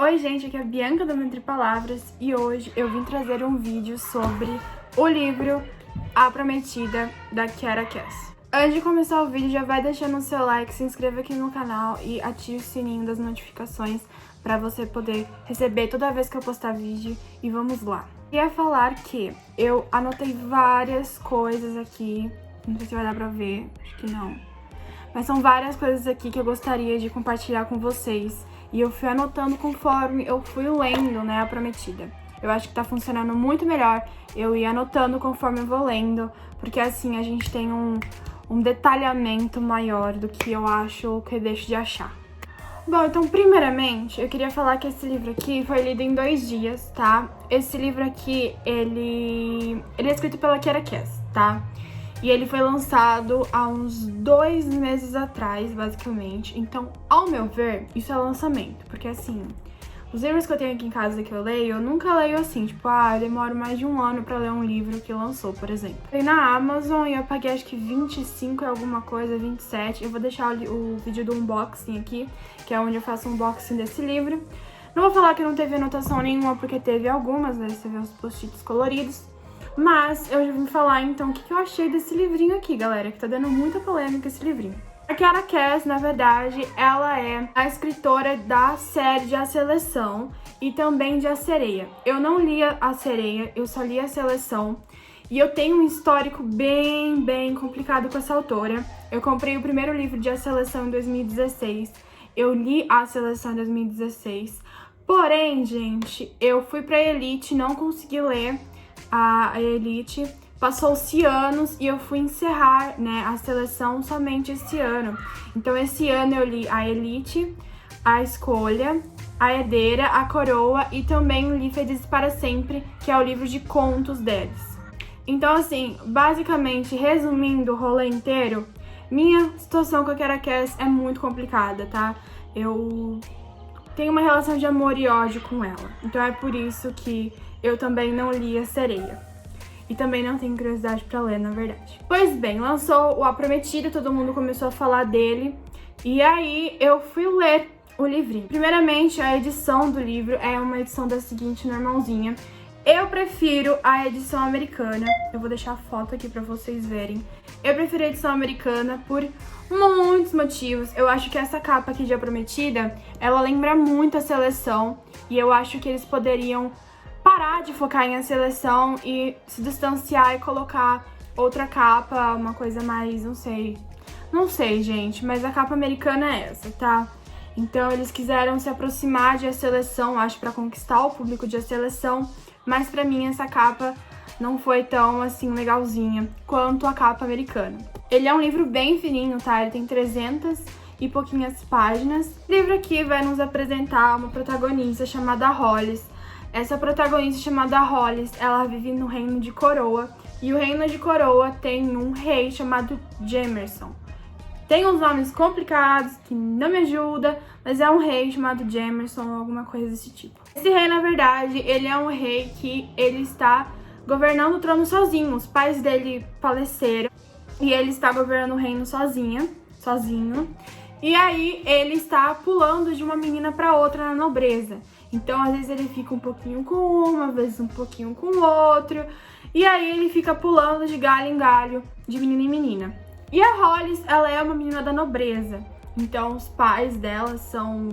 Oi gente, aqui é a Bianca do Entre Palavras e hoje eu vim trazer um vídeo sobre o livro A Prometida, da Kiara Cass. Antes de começar o vídeo, já vai deixando o seu like, se inscreva aqui no canal e ative o sininho das notificações para você poder receber toda vez que eu postar vídeo. E vamos lá. Queria falar que eu anotei várias coisas aqui, não sei se vai dar pra ver, acho que não. Mas são várias coisas aqui que eu gostaria de compartilhar com vocês. E eu fui anotando conforme eu fui lendo, né, A Prometida. Eu acho que tá funcionando muito melhor eu ir anotando conforme eu vou lendo, porque assim a gente tem um detalhamento maior do que eu acho ou que eu deixo de achar. Bom, então primeiramente eu queria falar que esse livro aqui foi lido em 2 dias, tá? Esse livro aqui, ele é escrito pela Kiara Cass, tá? E ele foi lançado há uns 2 meses atrás, basicamente. Então, ao meu ver, isso é lançamento. Porque, assim, os livros que eu tenho aqui em casa que eu leio, eu nunca leio assim. Tipo, eu demoro mais de 1 ano pra ler um livro que lançou, por exemplo. Fui na Amazon e eu paguei acho que 25 e alguma coisa, 27. Eu vou deixar o vídeo do unboxing aqui, que é onde eu faço um unboxing desse livro. Não vou falar que não teve anotação nenhuma, porque teve algumas, né? Você vê os post-its coloridos. Mas eu já vim falar então o que eu achei desse livrinho aqui, galera, que tá dando muita polêmica esse livrinho. A Kiara Cass, na verdade, ela é a escritora da série de A Seleção e também de A Sereia. Eu não li A Sereia, eu só li A Seleção. E eu tenho um histórico bem complicado com essa autora. Eu comprei o primeiro livro de A Seleção em 2016. Eu li A Seleção em 2016. Porém, gente, eu fui pra Elite, não consegui ler a Elite, passou-se anos e eu fui encerrar, né, a seleção somente esse ano. Então esse ano eu li a Elite, a Escolha, a Herdeira, a Coroa e também li Felizes para Sempre, que é o livro de contos deles. Então assim, basicamente, resumindo o rolê inteiro, minha situação com a Kiara Cass é muito complicada, tá? Eu tenho uma relação de amor e ódio com ela, então é por isso que eu também não li A Sereia. E também não tenho curiosidade pra ler, na verdade. Pois bem, lançou o A Prometida, todo mundo começou a falar dele. E aí eu fui ler o livrinho. Primeiramente, a edição do livro é uma edição da seguinte normalzinha. Eu prefiro a edição americana. Eu vou deixar a foto aqui pra vocês verem. Eu prefiro a edição americana por muitos motivos. Eu acho que essa capa aqui de A Prometida, ela lembra muito a Seleção. E eu acho que eles poderiam parar de focar em A Seleção e se distanciar e colocar outra capa, uma coisa mais, não sei, gente, mas a capa americana é essa, tá? Então eles quiseram se aproximar de A Seleção, acho, pra conquistar o público de A Seleção, mas pra mim essa capa não foi tão, assim, legalzinha quanto a capa americana. Ele é um livro bem fininho, tá? Ele tem 300 e pouquinhas páginas. O livro aqui vai nos apresentar uma protagonista chamada Hollis. Essa protagonista chamada Hollis, ela vive no reino de Coroa. E o reino de Coroa tem um rei chamado Jamerson. Tem uns nomes complicados que não me ajudam, mas é um rei chamado Jamerson ou alguma coisa desse tipo. Esse rei, na verdade, ele é um rei que ele está governando o trono sozinho. Os pais dele faleceram e ele está governando o reino sozinho. E aí ele está pulando de uma menina para outra na nobreza. Então, às vezes ele fica um pouquinho com uma, às vezes um pouquinho com o outro. E aí ele fica pulando de galho em galho, de menina em menina. E a Hollis, ela é uma menina da nobreza. Então, os pais dela são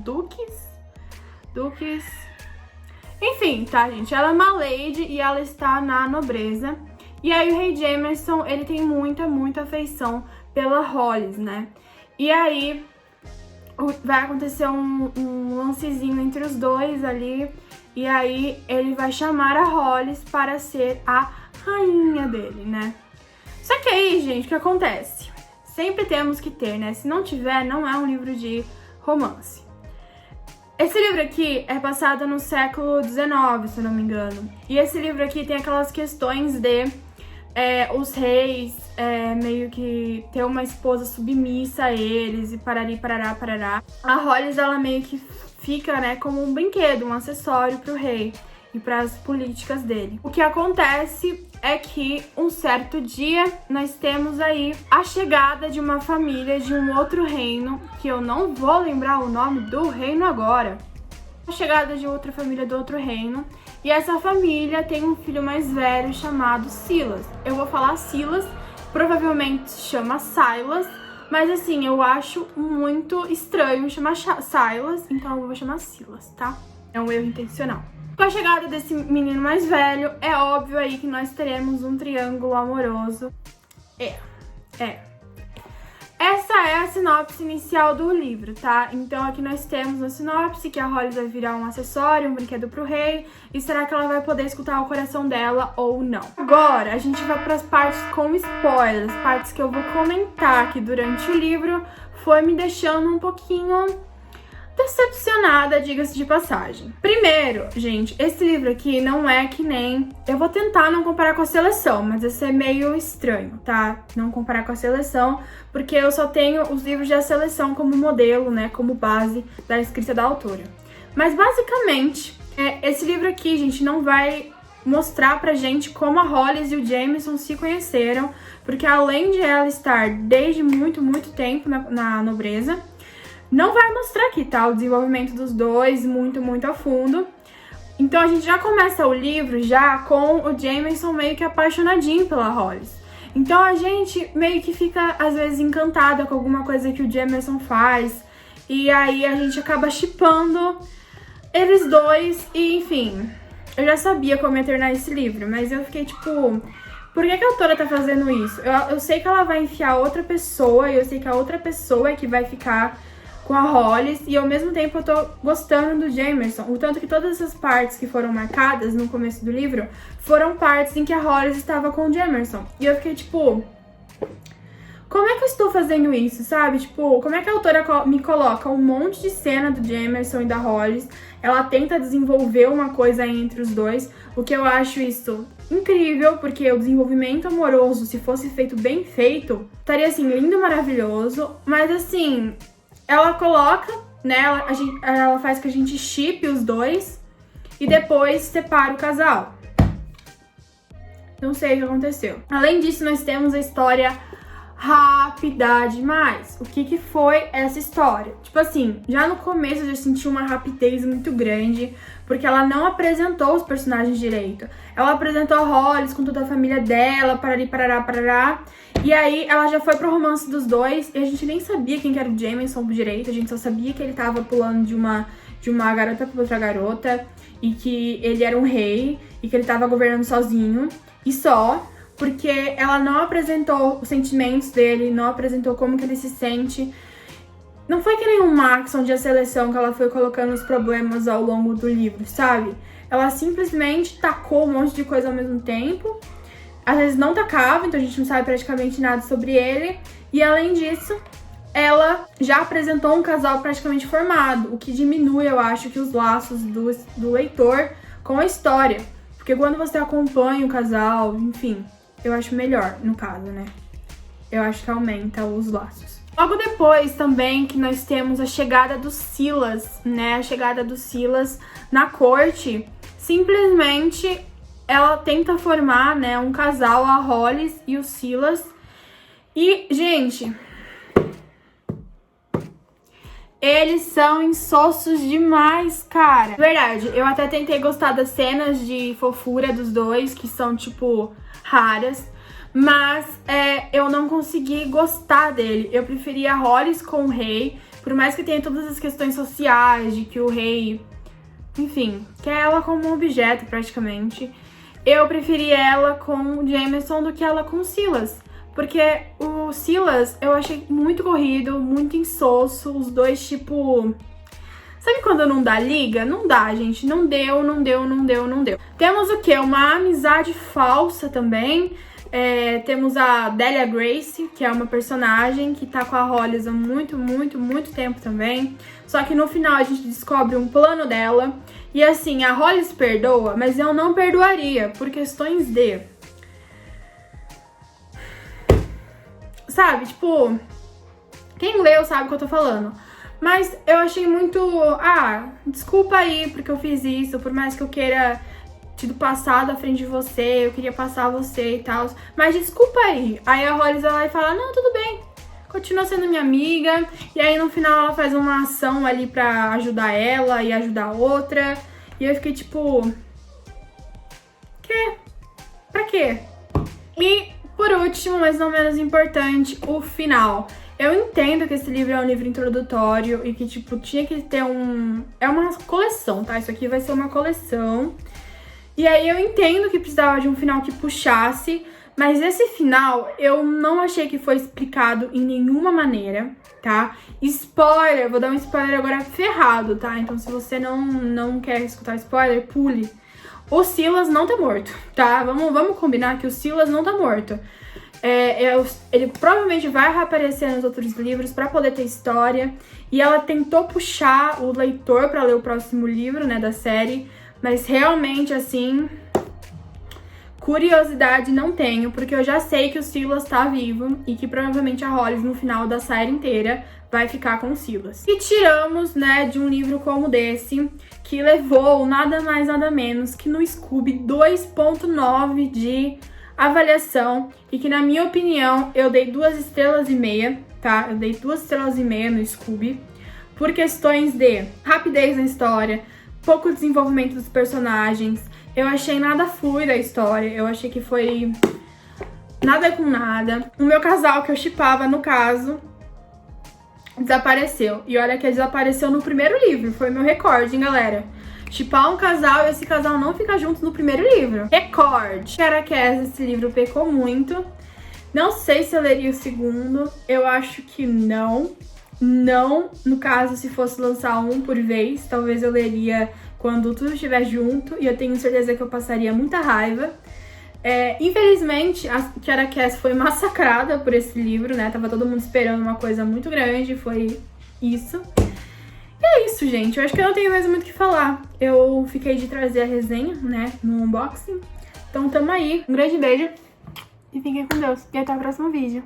duques. Enfim, tá, gente? Ela é uma lady e ela está na nobreza. E aí o rei Jamerson, ele tem muita afeição pela Hollis, né? E aí vai acontecer um lancezinho entre os dois ali. E aí ele vai chamar a Hollis para ser a rainha dele, né? Só que aí, gente, o que acontece? Sempre temos que ter, né? Se não tiver, não é um livro de romance. Esse livro aqui é passado no século XIX, se eu não me engano. E esse livro aqui tem aquelas questões de os reis meio que ter uma esposa submissa a eles e parará. A Hollis, ela meio que fica, né, como um brinquedo, um acessório pro rei e para as políticas dele. O que acontece é que um certo dia nós temos aí a chegada de uma família de um outro reino, que eu não vou lembrar o nome do reino agora. A chegada de outra família do outro reino, e essa família tem um filho mais velho chamado Silas. Eu vou falar Silas, provavelmente se chama Silas, mas assim, eu acho muito estranho chamar Silas, então eu vou chamar Silas, tá? É um erro intencional. Com a chegada desse menino mais velho, é óbvio aí que nós teremos um triângulo amoroso. Essa é a sinopse inicial do livro, tá? Então aqui nós temos a sinopse que a Hollis vai virar um acessório, um brinquedo pro rei. E será que ela vai poder escutar o coração dela ou não? Agora a gente vai para as partes com spoilers, partes que eu vou comentar que durante o livro foi me deixando um pouquinho decepcionada, diga-se de passagem. Primeiro, gente, esse livro aqui não é que nem... Eu vou tentar não comparar com a seleção, mas esse é meio estranho, tá? Não comparar com a seleção, porque eu só tenho os livros da seleção como modelo, né? Como base da escrita da autora. Mas, basicamente, esse livro aqui, gente, não vai mostrar pra gente como a Hollis e o Jameson se conheceram, porque além de ela estar desde muito, muito tempo na nobreza, não vai mostrar aqui, tá? O desenvolvimento dos dois muito, muito a fundo. Então a gente já começa o livro já com o Jameson meio que apaixonadinho pela Hollis. Então a gente meio que fica, às vezes, encantada com alguma coisa que o Jameson faz. E aí a gente acaba shippando eles dois e, enfim... Eu já sabia como ia terminar esse livro, mas eu fiquei tipo... Por que a autora tá fazendo isso? Eu sei que ela vai enfiar outra pessoa e eu sei que a outra pessoa é que vai ficar com a Hollis, e ao mesmo tempo eu tô gostando do Jameson. O tanto que todas essas partes que foram marcadas no começo do livro foram partes em que a Hollis estava com o Jameson. E eu fiquei tipo... Como é que eu estou fazendo isso, sabe? Tipo, como é que a autora me coloca um monte de cena do Jameson e da Hollis? Ela tenta desenvolver uma coisa entre os dois, o que eu acho isso incrível, porque o desenvolvimento amoroso, se fosse feito bem feito, estaria assim, lindo, maravilhoso. Mas assim... Ela coloca, né, ela faz que a gente ship os dois e depois separa o casal. Não sei o que aconteceu. Além disso, nós temos a história rápida demais. O que foi essa história? Tipo assim, já no começo eu já senti uma rapidez muito grande, porque ela não apresentou os personagens direito. Ela apresentou a Hollis com toda a família dela, parari, parará, parará. E aí ela já foi pro romance dos dois, e a gente nem sabia quem que era o Jameson direito, a gente só sabia que ele tava pulando de uma garota pra outra garota, e que ele era um rei, e que ele tava governando sozinho, e só, porque ela não apresentou os sentimentos dele, não apresentou como que ele se sente. Não foi que nem um Max, onde a seleção que ela foi colocando os problemas ao longo do livro, sabe? Ela simplesmente tacou um monte de coisa ao mesmo tempo. Às vezes não tacava, então a gente não sabe praticamente nada sobre ele. E além disso, ela já apresentou um casal praticamente formado, o que diminui, eu acho, que os laços do leitor com a história. Porque quando você acompanha o casal, enfim, eu acho melhor, no caso, né? Eu acho que aumenta os laços. Logo depois também que nós temos a chegada do Silas, né? A chegada do Silas na corte. Simplesmente ela tenta formar, né, um casal, a Hollis e o Silas. E, gente, eles são insossos demais, cara. Verdade, eu até tentei gostar das cenas de fofura dos dois, que são, tipo, raras. Mas eu não consegui gostar dele. Eu preferia a Hollis com o rei, por mais que tenha todas as questões sociais, de que o rei, enfim, quer ela como um objeto praticamente. Eu preferi ela com o Jameson do que ela com o Silas. Porque o Silas eu achei muito corrido, muito insosso, os dois tipo... Sabe quando não dá liga? Não dá, gente. Não deu, não deu, não deu, não deu. Temos o quê? Uma amizade falsa também. Temos a Delia Grace, que é uma personagem que tá com a Hollis há muito, muito, muito tempo também. Só que no final a gente descobre um plano dela. E assim, a Hollis perdoa, mas eu não perdoaria por questões de... Sabe, tipo... Quem leu sabe o que eu tô falando. Mas eu achei muito... Ah, desculpa aí porque eu fiz isso, por mais que eu queira sido passado à frente de você, eu queria passar você e tal, mas desculpa aí. Aí a Hollis vai lá e fala, não, tudo bem, continua sendo minha amiga. E aí no final ela faz uma ação ali pra ajudar ela e ajudar a outra. E eu fiquei tipo... Pra quê? E por último, mas não menos importante, o final. Eu entendo que esse livro é um livro introdutório e que, tipo, tinha que ter é uma coleção, tá? Isso aqui vai ser uma coleção. E aí eu entendo que precisava de um final que puxasse, mas esse final eu não achei que foi explicado em nenhuma maneira, tá? Spoiler, vou dar um spoiler agora ferrado, tá? Então se você não quer escutar spoiler, pule. O Silas não tá morto, tá? Vamos combinar que o Silas não tá morto. Ele provavelmente vai reaparecer nos outros livros pra poder ter história. E ela tentou puxar o leitor pra ler o próximo livro, né, da série. Mas realmente, assim, curiosidade não tenho, porque eu já sei que o Silas tá vivo e que provavelmente a Hollis, no final da série inteira, vai ficar com o Silas. E tiramos, né, de um livro como desse, que levou nada mais nada menos que no Scooby 2.9 de avaliação, e que na minha opinião eu dei 2,5 estrelas, tá? Eu dei 2,5 estrelas no Scooby, por questões de rapidez na história, pouco desenvolvimento dos personagens. Eu achei nada fluida a história, eu achei que foi nada com nada. O meu casal que eu shippava, no caso, desapareceu. E olha que desapareceu no primeiro livro, foi meu recorde, hein, galera? Shippar um casal e esse casal não ficar juntos no primeiro livro. Recorde! Kiara Cass, esse livro pecou muito. Não sei se eu leria o segundo, eu acho que não. Não, no caso, se fosse lançar um por vez, talvez eu leria quando tudo estiver junto, e eu tenho certeza que eu passaria muita raiva. Infelizmente, a Kiara Cass foi massacrada por esse livro, né? Tava todo mundo esperando uma coisa muito grande, foi isso. E é isso, gente. Eu acho que eu não tenho mais muito o que falar. Eu fiquei de trazer a resenha, né, no unboxing. Então tamo aí. Um grande beijo e fiquem com Deus. E até o próximo vídeo.